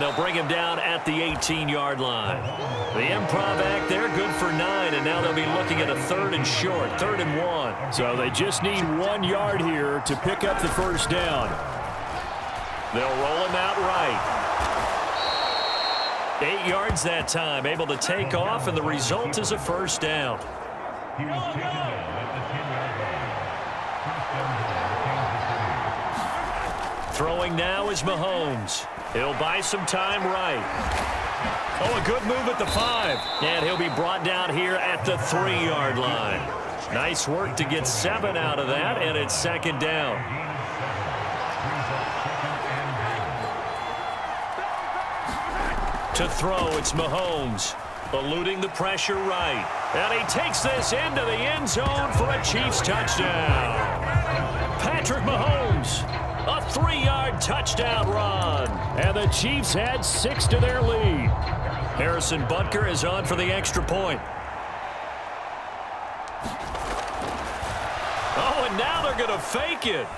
They'll bring him down at the 18-yard line. The improv act there, good for 9, and now they'll be looking at a 3rd and short, 3rd and 1. So they just need 1 yard here to pick up the first down. They'll roll him out right. 8 yards that time, able to take off, and the result is a first down. Throwing now is Mahomes. He'll buy some time right. Oh, a good move at the 5. And he'll be brought down here at the 3-yard line. Nice work to get 7 out of that, and it's 2nd down. To throw, it's Mahomes. Eluding the pressure right. And he takes this into the end zone for a Chiefs touchdown. Patrick Mahomes. A 3-yard touchdown run. And the Chiefs add 6 to their lead. Harrison Butker is on for the extra point. Oh, and now they're going to fake it.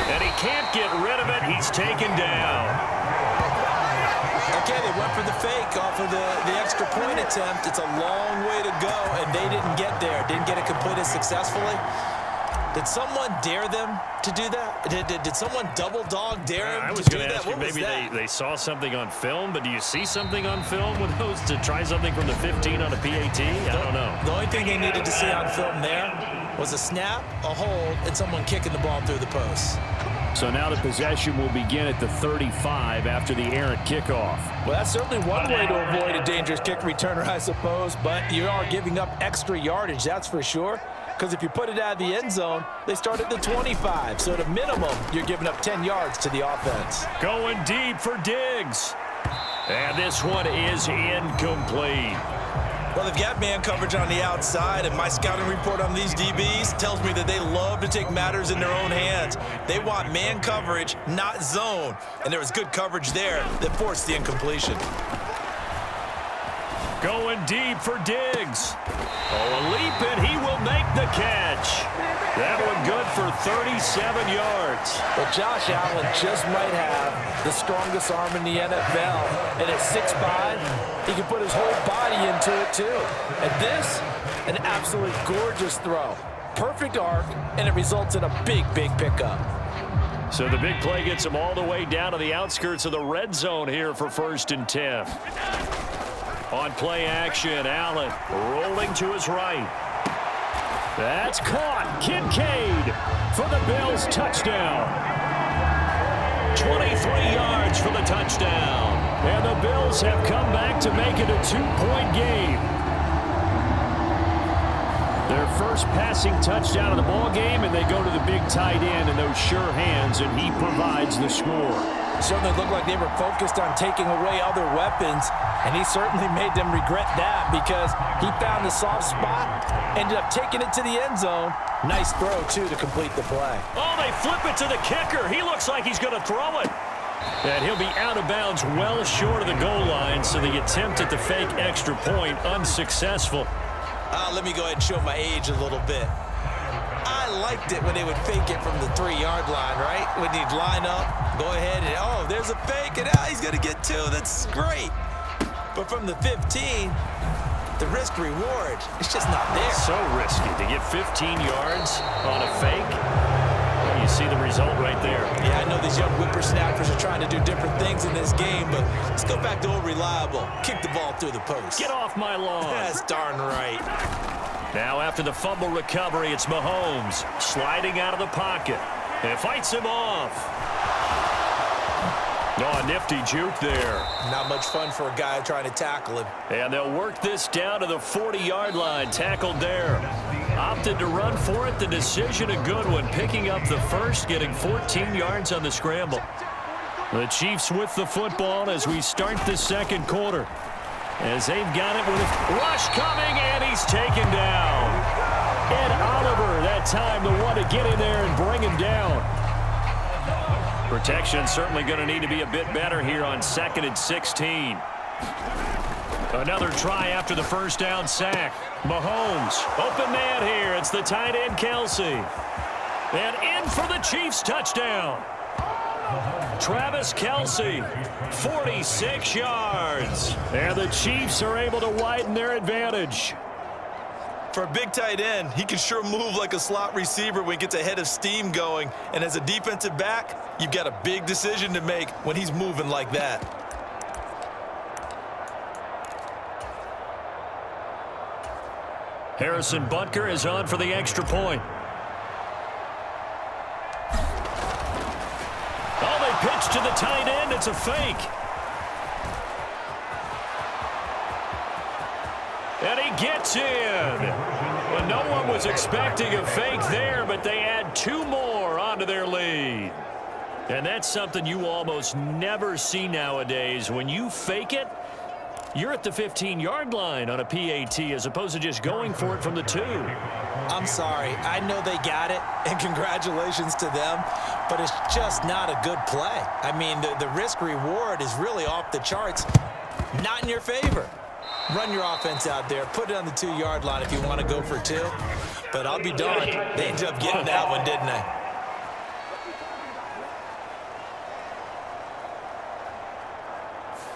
And he can't get rid of it. He's taken down. Okay, they went for the fake off of the extra point attempt. It's a long way to go, and they didn't get there. Didn't get it completed successfully. Did someone dare them to do that? Did someone double dog dare them to do that? I was going to ask you, maybe they saw something on film, but do you see something on film with those to try something from the 15 on a PAT? I don't know. The only thing they needed to see on film there was a snap, a hold, and someone kicking the ball through the post. So now the possession will begin at the 35 after the errant kickoff. Well, that's certainly one way to avoid a dangerous kick returner, I suppose, but you are giving up extra yardage, that's for sure. Because if you put it out of the end zone, they start at the 25. So at a minimum, you're giving up 10 yards to the offense. Going deep for Diggs. And this one is incomplete. Well, they've got man coverage on the outside, and my scouting report on these DBs tells me that they love to take matters in their own hands. They want man coverage, not zone. And there was good coverage there that forced the incompletion. Going deep for Diggs. Oh, a leap, and he will make the catch. That one good for 37 yards. Well, Josh Allen just might have the strongest arm in the NFL. And at 6'5", he can put his whole body into it, too. And this, an absolute gorgeous throw. Perfect arc, and it results in a big, big pickup. So the big play gets him all the way down to the outskirts of the red zone here for 1st and 10. On play action, Allen rolling to his right. That's caught. Kincaid for the Bills touchdown. 23 yards for the touchdown. And the Bills have come back to make it a 2-point game. Their first passing touchdown of the ball game, and they go to the big tight end in those sure hands, and he provides the score. Certainly looked like they were focused on taking away other weapons, and he certainly made them regret that because he found the soft spot, ended up taking it to the end zone. Nice throw, too, to complete the play. Oh, they flip it to the kicker. He looks like he's going to throw it. And he'll be out of bounds well short of the goal line, so the attempt at the fake extra point unsuccessful. Let me go ahead and show my age a little bit. I liked it when they would fake it from the 3-yard line, right? When he'd line up, go ahead, and oh, there's a fake, and he's going to get 2. That's great. But from the 15, the risk-reward, it's just not there. So risky to get 15 yards on a fake. Well, you see the result right there. Yeah, I know these young whippersnappers are trying to do different things in this game, but let's go back to old reliable. Kick the ball through the post. Get off my lawn. That's darn right. Now after the fumble recovery, it's Mahomes sliding out of the pocket. And fights him off. Oh, a nifty juke there. Not much fun for a guy trying to tackle him. And they'll work this down to the 40-yard line. Tackled there. Opted to run for it. The decision a good one. Picking up the first, getting 14 yards on the scramble. The Chiefs with the football as we start the second quarter. As they've got it with a rush coming, and he's taken down. Ed Oliver, that time the one to get in there and bring him down. Protection certainly going to need to be a bit better here on 2nd and 16. Another try after the first down sack. Mahomes, open man here. It's the tight end, Kelsey. And in for the Chiefs touchdown. Travis Kelce, 46 yards. And the Chiefs are able to widen their advantage. For a big tight end, he can sure move like a slot receiver when he gets a head of steam going. And as a defensive back, you've got a big decision to make when he's moving like that. Harrison Butker is on for the extra point. Oh, they pitch to the tight end. It's a fake. And he gets in. Well, no one was expecting a fake there, but they add 2 more onto their lead. And that's something you almost never see nowadays. When you fake it, you're at the 15-yard line on a PAT as opposed to just going for it from the 2. I'm sorry. I know they got it, and congratulations to them, but it's just not a good play. I mean, the risk-reward is really off the charts, not in your favor. Run your offense out there. Put it on the 2-yard line if you want to go for 2. But I'll be darned. They ended up getting that one, didn't they?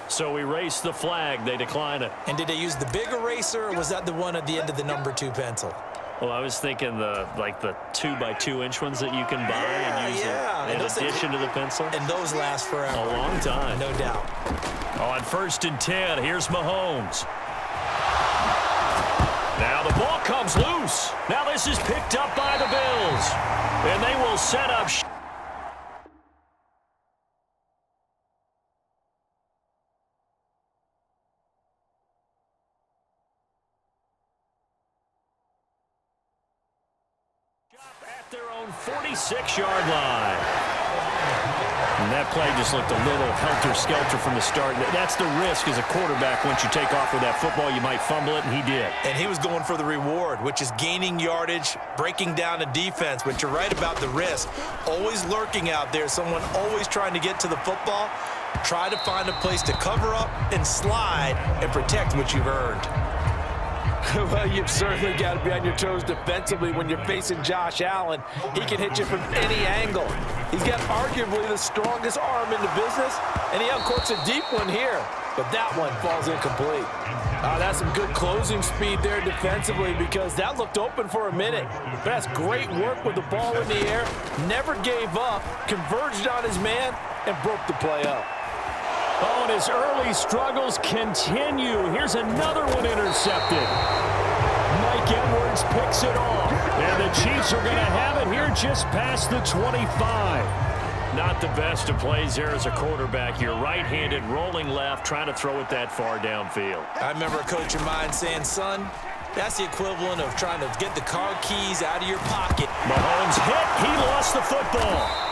So erase the flag. They decline it. And did they use the big eraser, or was that the one at the end of the number 2 pencil? Well, I was thinking the 2x2-inch ones that you can buy and use in addition to the pencil. And those last forever. A long time. No doubt. On 1st and 10, here's Mahomes. Now the ball comes loose. Now this is picked up by the Bills. And they will set up. At their own 46-yard line. And that play just looked a little helter-skelter from the start. That's the risk as a quarterback. Once you take off with that football, you might fumble it, and he did. And he was going for the reward, which is gaining yardage, breaking down a defense. But you're right about the risk. Always lurking out there, someone always trying to get to the football. Try to find a place to cover up and slide and protect what you've earned. Well, you've certainly got to be on your toes defensively when you're facing Josh Allen. He can hit you from any angle. He's got arguably the strongest arm in the business, and he uncorks a deep one here. But that one falls incomplete. That's some good closing speed there defensively because that looked open for a minute. But that's great work with the ball in the air. Never gave up, converged on his man, and broke the play up. Oh, and his early struggles continue. Here's another one intercepted. Mike Edwards picks it off. And the Chiefs are going to have it here just past the 25. Not the best of plays there as a quarterback. You're right-handed, rolling left, trying to throw it that far downfield. I remember a coach of mine saying, son, that's the equivalent of trying to get the car keys out of your pocket. Mahomes hit. He lost the football.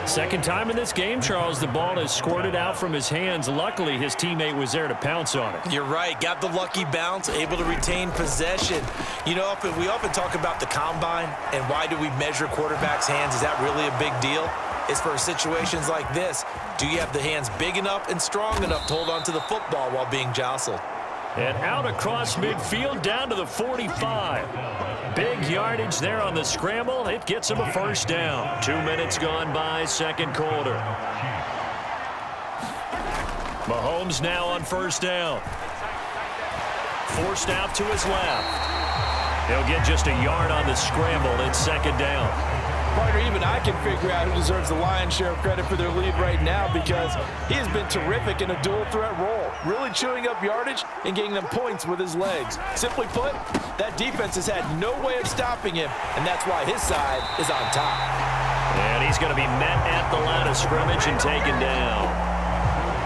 Second time in this game, Charles, the ball has squirted out from his hands. Luckily, his teammate was there to pounce on it. You're right. Got the lucky bounce, able to retain possession. You know, we often talk about the combine and why do we measure quarterbacks' hands. Is that really a big deal? It's for situations like this. Do you have the hands big enough and strong enough to hold on to the football while being jostled? And out across midfield down to the 45. Big yardage there on the scramble. It gets him a first down. 2 minutes gone by, second quarter. Mahomes now on first down. Forced out to his left. He'll get just a yard on the scramble. It's second down. Partner, even I can figure out who deserves the lion's share of credit for their lead right now because he has been terrific in a dual threat role, really chewing up yardage and getting them points with his legs. Simply put, that defense has had no way of stopping him, and that's why his side is on top. And he's going to be met at the line of scrimmage and taken down.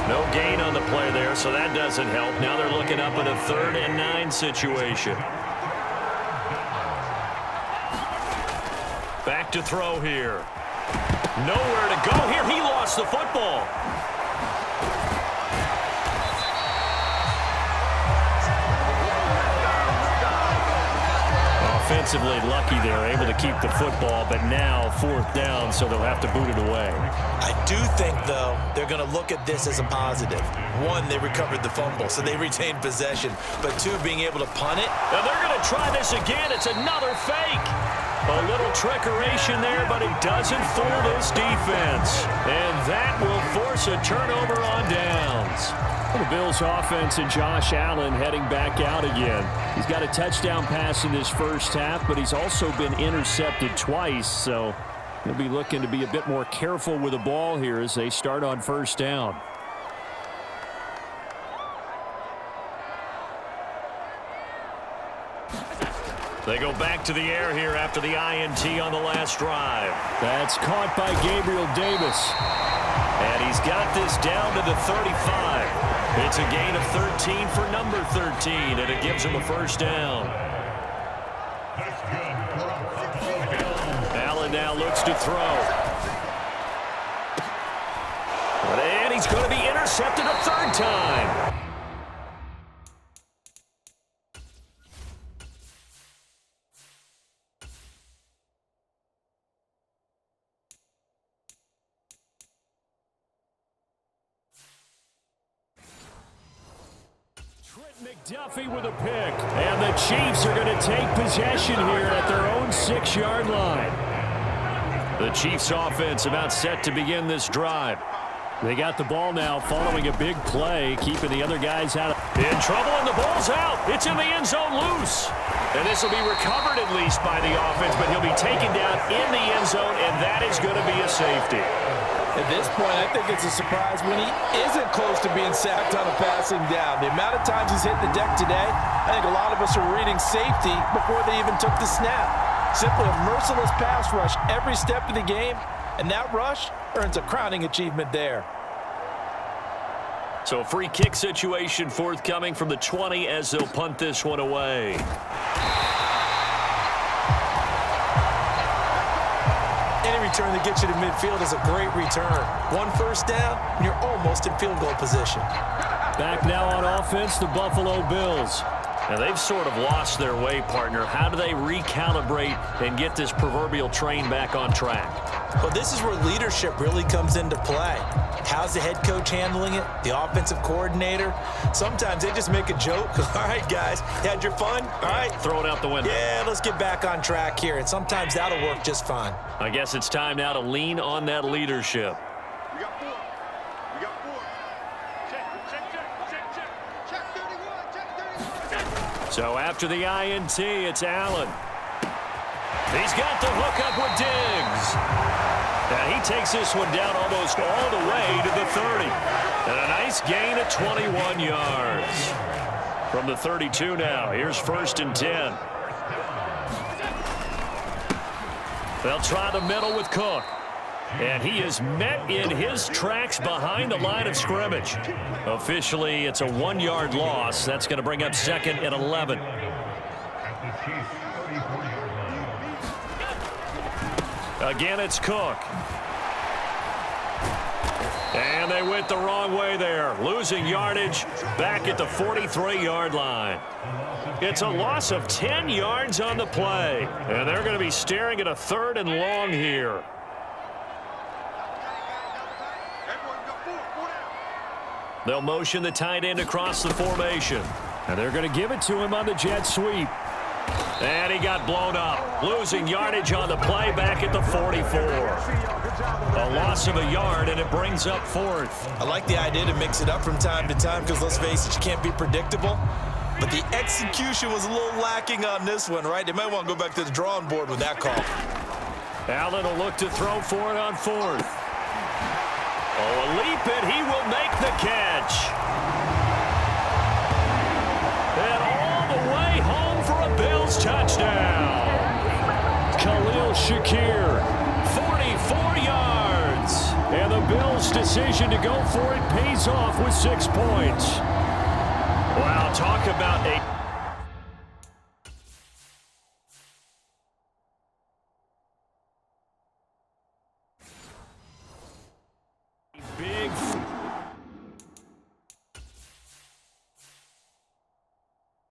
No gain on the play there, so that doesn't help. Now they're looking up at a 3rd and 9 situation. Back to throw here. Nowhere to go here. He lost the football. Offensively lucky they're able to keep the football, but now 4th down, so they'll have to boot it away. I do think, though, they're going to look at this as a positive. 1, they recovered the fumble, so they retained possession. But 2, being able to punt it. Now they're going to try this again. It's another fake. A little trickeration there, but it doesn't fool this defense. And that will force a turnover on downs. The Bills offense and Josh Allen heading back out again. He's got a touchdown pass in this first half, but he's also been intercepted twice, so he'll be looking to be a bit more careful with the ball here as they start on first down. They go back to the air here after the INT on the last drive. That's caught by Gabriel Davis. And he's got this down to the 35. It's a gain of 13 for number 13, and it gives him a first down. Allen now looks to throw. And he's going to be intercepted a third time. McDuffie with a pick. And the Chiefs are going to take possession here at their own 6-yard line. The Chiefs offense about set to begin this drive. They got the ball now following a big play, keeping the other guys out. In trouble, and the ball's out. It's in the end zone loose. And this will be recovered at least by the offense, but he'll be taken down in the end zone, and that is going to be a safety. At this point, I think it's a surprise when he isn't close to being sacked on a passing down. The amount of times he's hit the deck today, I think a lot of us are reading safety before they even took the snap. Simply a merciless pass rush every step of the game, and that rush earns a crowning achievement there. So a free kick situation forthcoming from the 20 as they'll punt this one away. Any return that gets you to midfield is a great return. One first down, and you're almost in field goal position. Back now on offense, the Buffalo Bills. Now they've sort of lost their way, partner. How do they recalibrate and get this proverbial train back on track? Well, this is where leadership really comes into play. How's the head coach handling it? The offensive coordinator? Sometimes they just make a joke. All right, guys, you had your fun? All right. Throw it out the window. Yeah, let's get back on track here. And sometimes that'll work just fine. I guess it's time now to lean on that leadership. We got 4. We got 4. Check 31. Check 31. So after the INT, it's Allen. He's got the hook up with Diggs. Now he takes this one down almost all the way to the 30. And a nice gain of 21 yards. From the 32 now, here's 1st and 10. They'll try the middle with Cook. And he is met in his tracks behind the line of scrimmage. Officially, it's a 1-yard loss. That's going to bring up 2nd and 11. Again, it's Cook. And they went the wrong way there. Losing yardage back at the 43-yard line. It's a loss of 10 yards on the play. And they're going to be staring at a 3rd and long here. They'll motion the tight end across the formation. And they're going to give it to him on the jet sweep. And he got blown up. Losing yardage on the play back at the 44. A loss of a yard, and it brings up 4th. I like the idea to mix it up from time to time because, let's face it, you can't be predictable. But the execution was a little lacking on this one, right? They might want to go back to the drawing board with that call. Allen will look to throw for it on 4th. Oh, a leap, and he will make the catch. And all the way home for a Bills touchdown. Khalil Shakir, 44 yards. and the Bills' decision to go for it pays off with 6 points. Wow, talk about a